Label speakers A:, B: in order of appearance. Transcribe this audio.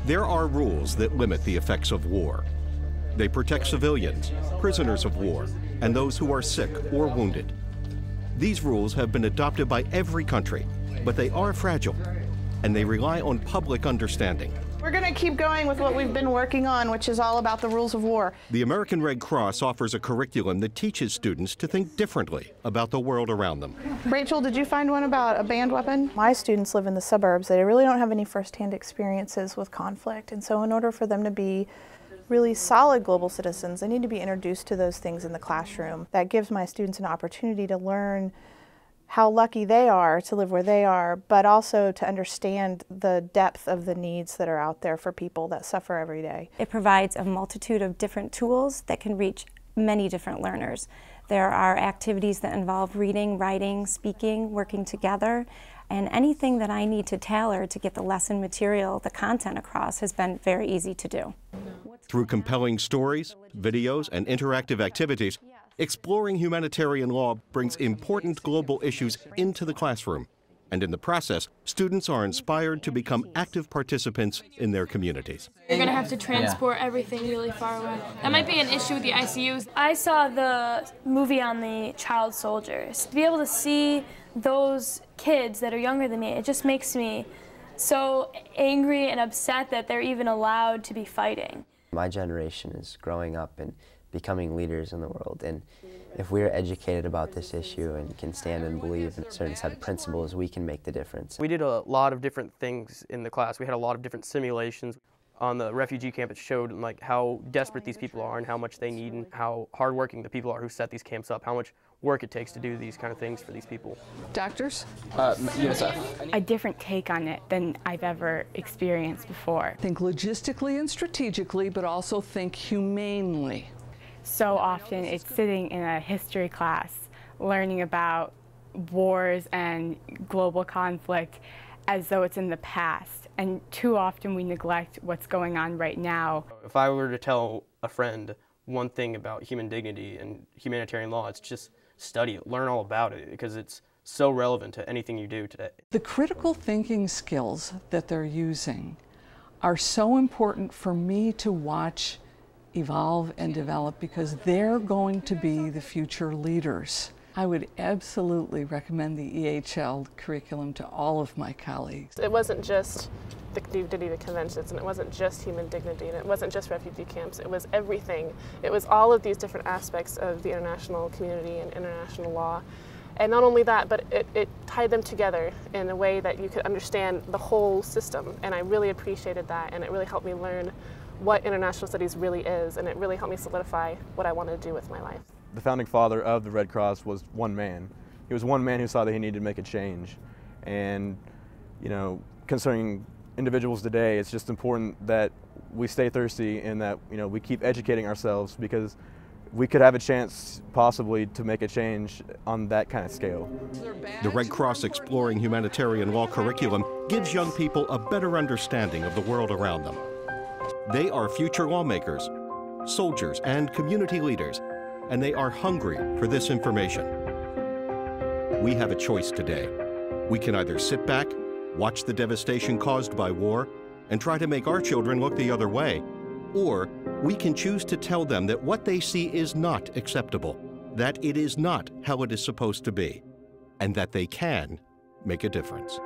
A: There are rules that limit the effects of war. They protect civilians, prisoners of war, and those who are sick or wounded. These rules have been adopted by every country, but they are fragile, and they rely on public understanding.
B: We're going to keep going with what we've been working on, which is all about the rules of war.
A: The American Red Cross offers a curriculum that teaches students to think differently about the world around them.
B: Rachel, did you find one about a banned weapon? My students live in the suburbs. They really don't have any firsthand experiences with conflict, and so in order for them to be really solid global citizens, they need to be introduced to those things in the classroom. That gives my students an opportunity to learn how lucky they are to live where they are, but also to understand the depth of the needs that are out there for people that suffer every day.
C: It provides a multitude of different tools that can reach many different learners. There are activities that involve reading, writing, speaking, working together, and anything that I need to tailor to get the lesson material, the content across, has been very easy to do.
A: Through compelling stories, videos, and interactive activities, Exploring Humanitarian Law brings important global issues into the classroom, and in the process, students are inspired to become active participants in their communities.
D: You're going to have to transport everything really far away. That might be an issue with the ICUs. I saw the movie on the child soldiers. To be able to see those kids that are younger than me, it just makes me so angry and upset that they're even allowed to be fighting.
E: My generation is growing up and becoming leaders in the world, and if we're educated about this issue and can stand and believe in certain set of principles, we can make the difference.
F: We did a lot of different things in the class. We had a lot of different simulations. On the refugee camp, it showed like how desperate these people are and how much they need and how hardworking the people are who set these camps up, how much work it takes to do these kind of things for these people.
G: Doctors?
H: A different take on it than I've ever experienced before.
G: Think logistically and strategically, but also think humanely.
H: So often it's sitting in a history class, learning about wars and global conflict as though it's in the past. And too often we neglect what's going on right now.
F: If I were to tell a friend one thing about human dignity and humanitarian law, it's just study it, learn all about it, because it's so relevant to anything you do today.
G: The critical thinking skills that they're using are so important for me to watch evolve and develop, because they're going to be the future leaders. I would absolutely recommend the EHL curriculum to all of my colleagues.
I: It wasn't just the Geneva Conventions, and it wasn't just human dignity, and it wasn't just refugee camps. It was everything. It was all of these different aspects of the international community and international law. And not only that, but it tied them together in a way that you could understand the whole system. And I really appreciated that, and it really helped me learn what international studies really is, and it really helped me solidify what I wanted to do with my life.
J: The founding father of the Red Cross was one man. He was one man who saw that he needed to make a change. And, you know, concerning individuals today, it's just important that we stay thirsty and that, you know, we keep educating ourselves, because we could have a chance possibly to make a change on that kind of scale.
A: The Red Cross Exploring Humanitarian Law curriculum gives young people a better understanding of the world around them. They are future lawmakers, soldiers, and community leaders, and they are hungry for this information. We have a choice today. We can either sit back, watch the devastation caused by war, and try to make our children look the other way, or we can choose to tell them that what they see is not acceptable, that it is not how it is supposed to be, and that they can make a difference.